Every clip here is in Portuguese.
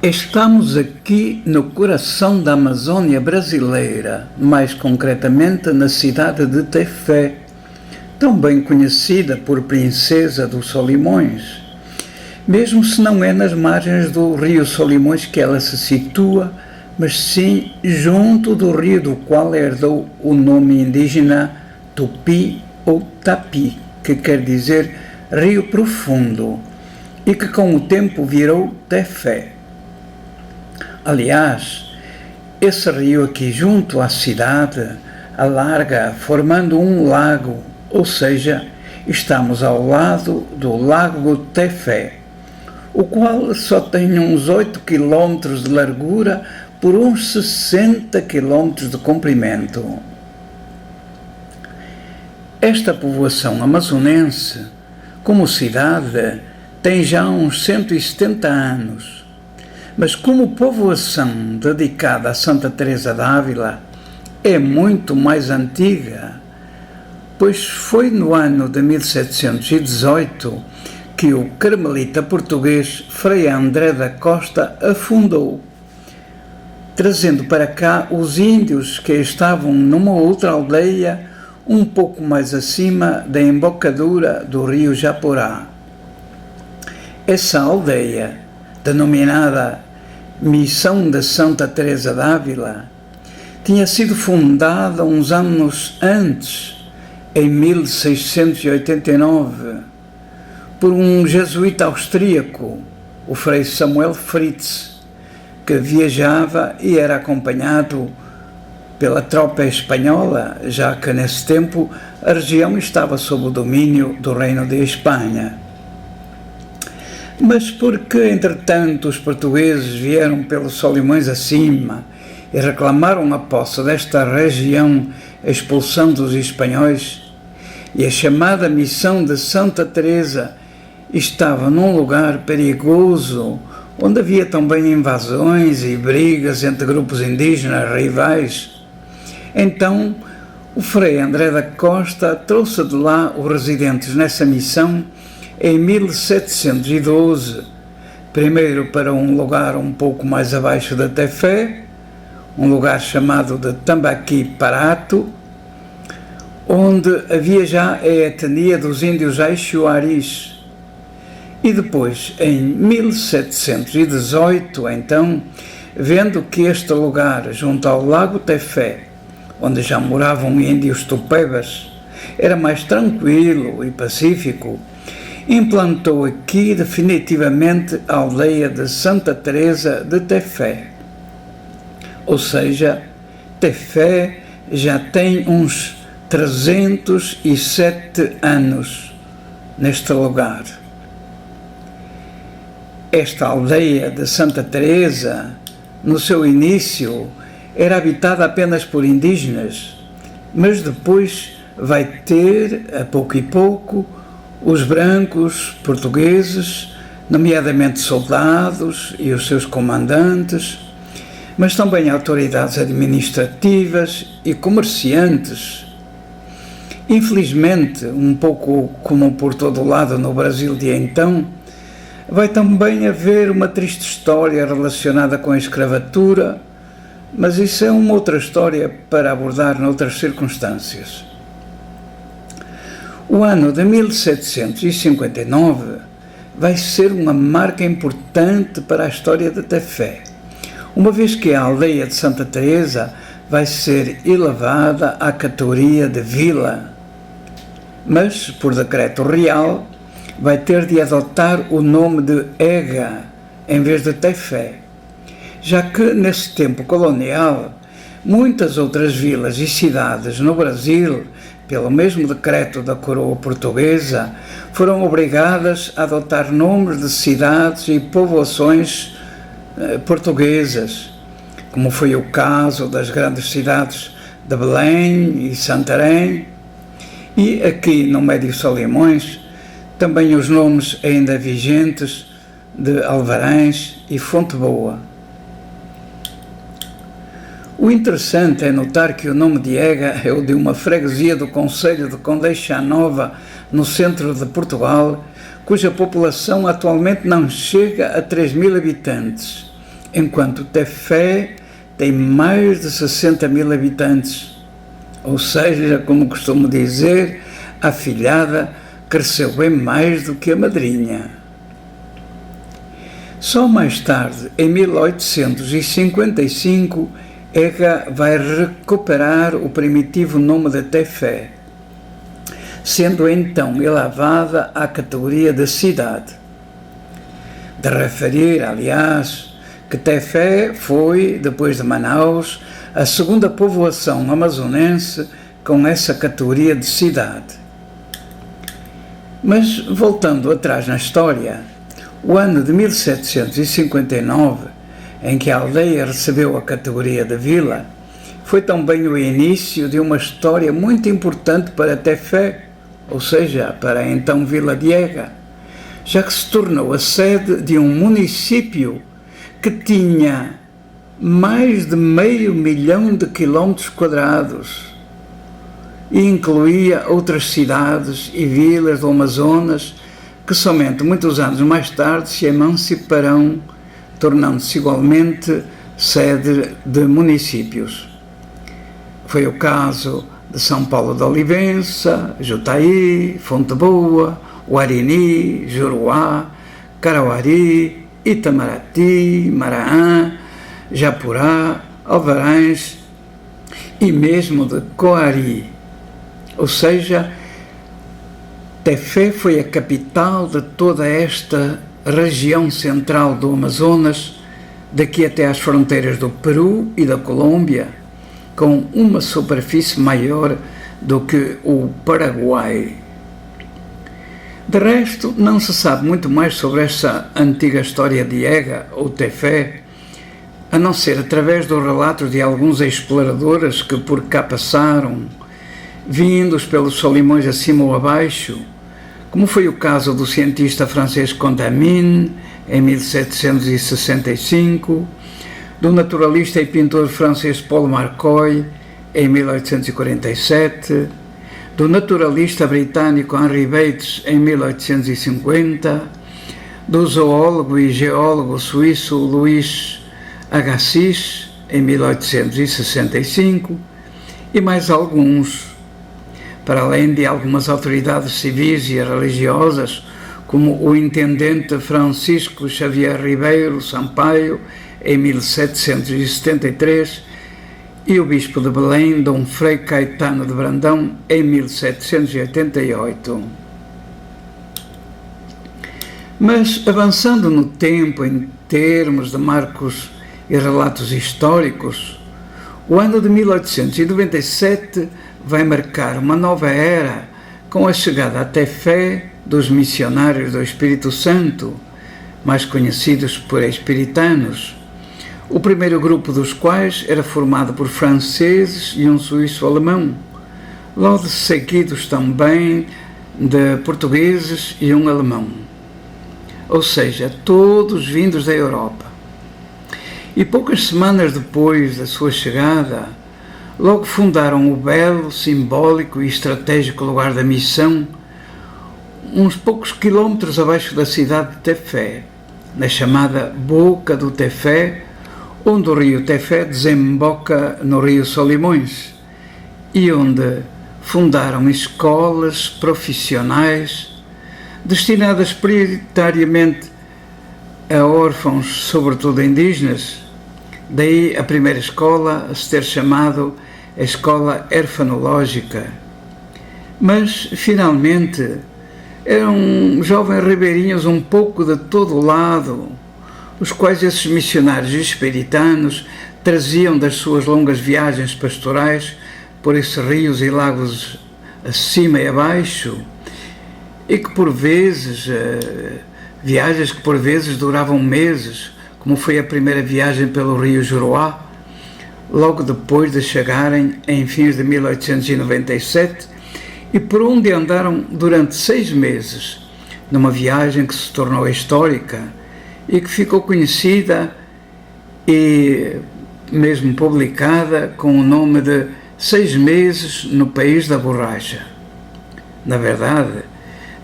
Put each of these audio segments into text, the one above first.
Estamos aqui no coração da Amazônia brasileira, mais concretamente na cidade de Tefé, tão bem conhecida por Princesa dos Solimões, mesmo se não é nas margens do rio Solimões que ela se situa, mas sim junto do rio do qual herdou o nome indígena Tupi ou Tapi, que quer dizer rio profundo, e que com o tempo virou Tefé. Aliás, esse rio aqui junto à cidade alarga formando um lago, ou seja, estamos ao lado do Lago Tefé, o qual só tem uns 8 km de largura por uns 60 km de comprimento. Esta povoação amazonense, como cidade, tem já uns 170 anos. Mas como povoação dedicada a Santa Teresa d'Ávila é muito mais antiga, pois foi no ano de 1718 que o carmelita português Frei André da Costa a fundou, trazendo para cá os índios que estavam numa outra aldeia um pouco mais acima da embocadura do rio Japorá. Essa aldeia, denominada Missão de Santa Teresa d'Ávila, tinha sido fundada uns anos antes, em 1689, por um jesuíta austríaco, o Frei Samuel Fritz, que viajava e era acompanhado pela tropa espanhola, já que nesse tempo a região estava sob o domínio do Reino de Espanha. Mas porque, entretanto, os portugueses vieram pelos Solimões acima e reclamaram a posse desta região, expulsando os espanhóis, e a chamada Missão de Santa Teresa estava num lugar perigoso, onde havia também invasões e brigas entre grupos indígenas rivais, então o Frei André da Costa trouxe de lá os residentes nessa missão em 1712, primeiro para um lugar um pouco mais abaixo da Tefé, um lugar chamado de Tambaqui Parato, onde havia já a etnia dos índios Aixuaris. E depois, em 1718, então, vendo que este lugar, junto ao Lago Tefé, onde já moravam índios tupebas, era mais tranquilo e pacífico, implantou aqui definitivamente a aldeia de Santa Teresa de Tefé. Ou seja, Tefé já tem uns 307 anos neste lugar. Esta aldeia de Santa Teresa, no seu início, era habitada apenas por indígenas, mas depois vai ter, a pouco e pouco, os brancos portugueses, nomeadamente soldados e os seus comandantes, mas também autoridades administrativas e comerciantes. Infelizmente, um pouco como por todo o lado no Brasil de então, vai também haver uma triste história relacionada com a escravatura, mas isso é uma outra história para abordar noutras circunstâncias. O ano de 1759 vai ser uma marca importante para a história de Tefé, uma vez que a aldeia de Santa Teresa vai ser elevada à categoria de vila, mas, por decreto real, vai ter de adotar o nome de Ega em vez de Tefé, já que, nesse tempo colonial, muitas outras vilas e cidades no Brasil, pelo mesmo decreto da coroa portuguesa, foram obrigadas a adotar nomes de cidades e povoações portuguesas, como foi o caso das grandes cidades de Belém e Santarém, e aqui no Médio Solimões, também os nomes ainda vigentes de Alvarães e Fonte Boa. O interessante é notar que o nome de Ega é o de uma freguesia do concelho de Condeixa Nova, no centro de Portugal, cuja população atualmente não chega a 3.000 habitantes enquanto Tefé tem mais de 60 mil habitantes. Ou seja, como costumo dizer, a filhada cresceu bem mais do que a madrinha. Só mais tarde, em 1855, Ega vai recuperar o primitivo nome de Tefé, sendo então elevada à categoria de cidade. De referir, aliás, que Tefé foi, depois de Manaus, a segunda povoação amazonense com essa categoria de cidade. Mas, voltando atrás na história, o ano de 1759, em que a aldeia recebeu a categoria de vila, foi também o início de uma história muito importante para Tefé, ou seja, para a então Vila de Ega, já que se tornou a sede de um município que tinha mais de 500 mil de quilómetros quadrados e incluía outras cidades e vilas do Amazonas que somente muitos anos mais tarde se emanciparão, tornando-se igualmente sede de municípios. Foi o caso de São Paulo de Olivença, Jutaí, Fonte Boa, Uarini, Juruá, Carauari, Itamaraty, Maraã, Japurá, Alvarães e mesmo de Coari. Ou seja, Tefé foi a capital de toda esta região central do Amazonas, daqui até às fronteiras do Peru e da Colômbia, com uma superfície maior do que o Paraguai. De resto, não se sabe muito mais sobre essa antiga história de Ega ou Tefé, a não ser através dos relatos de alguns exploradores que por cá passaram, vindos pelos Solimões acima ou abaixo, como foi o caso do cientista francês Condamine, em 1765, do naturalista e pintor francês Paul Marcoy, em 1847, do naturalista britânico Henry Bates, em 1850, do zoólogo e geólogo suíço Louis Agassiz, em 1865, e mais alguns, para além de algumas autoridades civis e religiosas, como o intendente Francisco Xavier Ribeiro Sampaio, em 1773, e o bispo de Belém, Dom Frei Caetano de Brandão, em 1788. Mas, avançando no tempo em termos de marcos e relatos históricos, o ano de 1897 vai marcar uma nova era com a chegada a Tefé dos missionários do Espírito Santo, mais conhecidos por espiritanos, o primeiro grupo dos quais era formado por franceses e um suíço-alemão, logo seguidos também de portugueses e um alemão, ou seja, todos vindos da Europa. E poucas semanas depois da sua chegada, logo fundaram o belo, simbólico e estratégico lugar da missão, uns poucos quilómetros abaixo da cidade de Tefé, na chamada Boca do Tefé, onde o rio Tefé desemboca no rio Solimões, e onde fundaram escolas profissionais destinadas prioritariamente a órfãos, sobretudo indígenas. Daí a primeira escola a se ter chamado a Escola Orfanológica. Mas, finalmente, eram jovens ribeirinhos um pouco de todo o lado, os quais esses missionários espiritanos traziam das suas longas viagens pastorais por esses rios e lagos acima e abaixo, e que por vezes, viagens que por vezes duravam meses, como foi a primeira viagem pelo rio Juruá, logo depois de chegarem em fins de 1897, e por onde andaram durante 6 meses, numa viagem que se tornou histórica e que ficou conhecida e mesmo publicada com o nome de 6 meses no país da borracha. Na verdade,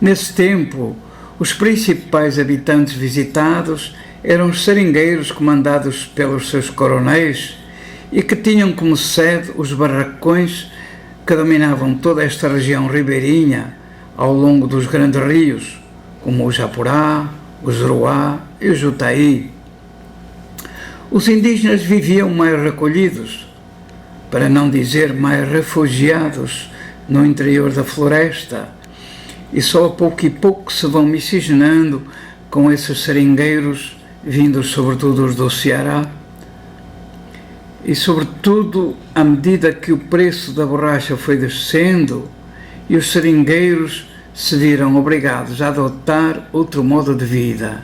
nesse tempo, os principais habitantes visitados eram os seringueiros comandados pelos seus coronéis e que tinham como sede os barracões que dominavam toda esta região ribeirinha ao longo dos grandes rios, como o Japurá, o Juruá e o Jutaí. Os indígenas viviam mais recolhidos, para não dizer mais refugiados, no interior da floresta, e só a pouco e pouco se vão miscigenando com esses seringueiros vindos sobretudo do Ceará. E sobretudo, à medida que o preço da borracha foi descendo e os seringueiros se viram obrigados a adotar outro modo de vida.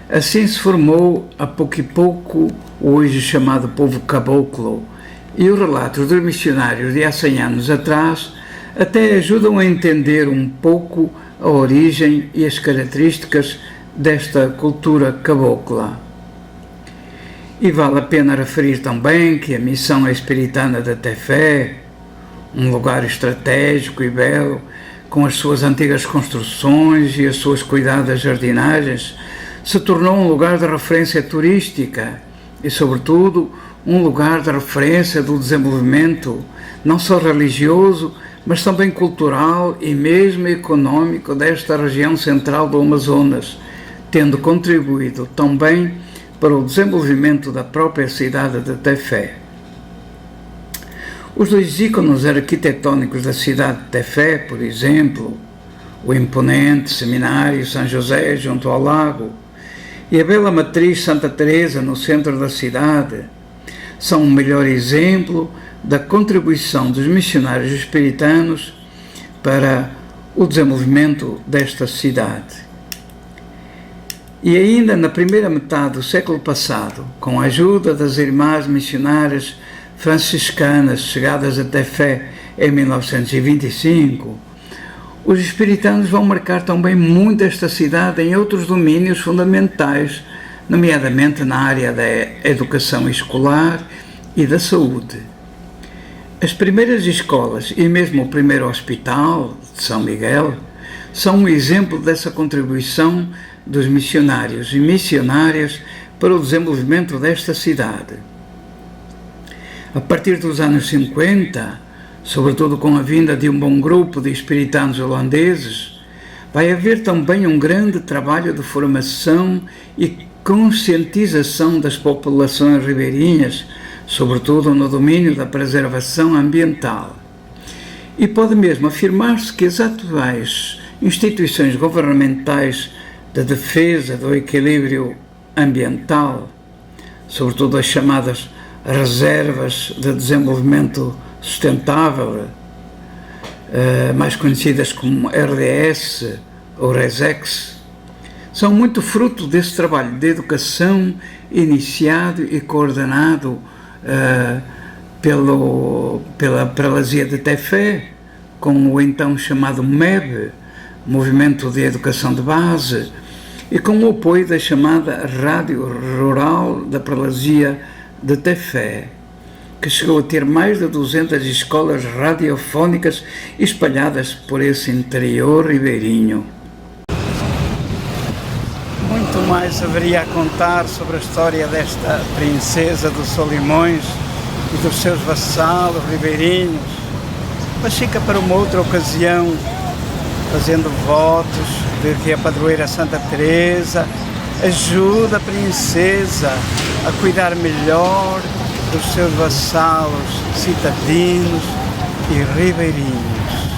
Assim se formou, a pouco e pouco, o hoje chamado povo caboclo, e os relatos dos missionários de há 100 anos atrás até ajudam a entender um pouco a origem e as características desta cultura cabocla. E vale a pena referir também que a missão espiritana da Tefé, um lugar estratégico e belo, com as suas antigas construções e as suas cuidadas jardinagens, se tornou um lugar de referência turística e, sobretudo, um lugar de referência do desenvolvimento, não só religioso, mas também cultural e mesmo econômico desta região central do Amazonas, tendo contribuído também para o desenvolvimento da própria cidade de Tefé. Os dois ícones arquitetônicos da cidade de Tefé, por exemplo, o imponente Seminário São José junto ao lago e a bela matriz Santa Teresa no centro da cidade, são um melhor exemplo da contribuição dos missionários espiritanos para o desenvolvimento desta cidade. E ainda na primeira metade do século passado, com a ajuda das irmãs missionárias franciscanas chegadas a Tefé em 1925, os espiritanos vão marcar também muito esta cidade em outros domínios fundamentais, nomeadamente na área da educação escolar e da saúde. As primeiras escolas e mesmo o primeiro hospital de São Miguel são um exemplo dessa contribuição dos missionários e missionárias para o desenvolvimento desta cidade. A partir dos anos 50, sobretudo com a vinda de um bom grupo de espiritanos holandeses, vai haver também um grande trabalho de formação e conscientização das populações ribeirinhas, sobretudo no domínio da preservação ambiental. E pode mesmo afirmar-se que as atuais instituições governamentais de defesa do equilíbrio ambiental, sobretudo as chamadas reservas de desenvolvimento sustentável, mais conhecidas como RDS ou RESEX, são muito fruto desse trabalho de educação iniciado e coordenado pela Prelazia de Tefé, com o então chamado MEB, Movimento de Educação de Base, e com o apoio da chamada Rádio Rural da Prelazia de Tefé, que chegou a ter mais de 200 escolas radiofónicas espalhadas por esse interior ribeirinho. Muito mais haveria a contar sobre a história desta princesa dos Solimões e dos seus vassalos ribeirinhos, mas fica para uma outra ocasião, fazendo votos de que a padroeira Santa Teresa ajuda a princesa a cuidar melhor dos seus vassalos citadinos e ribeirinhos.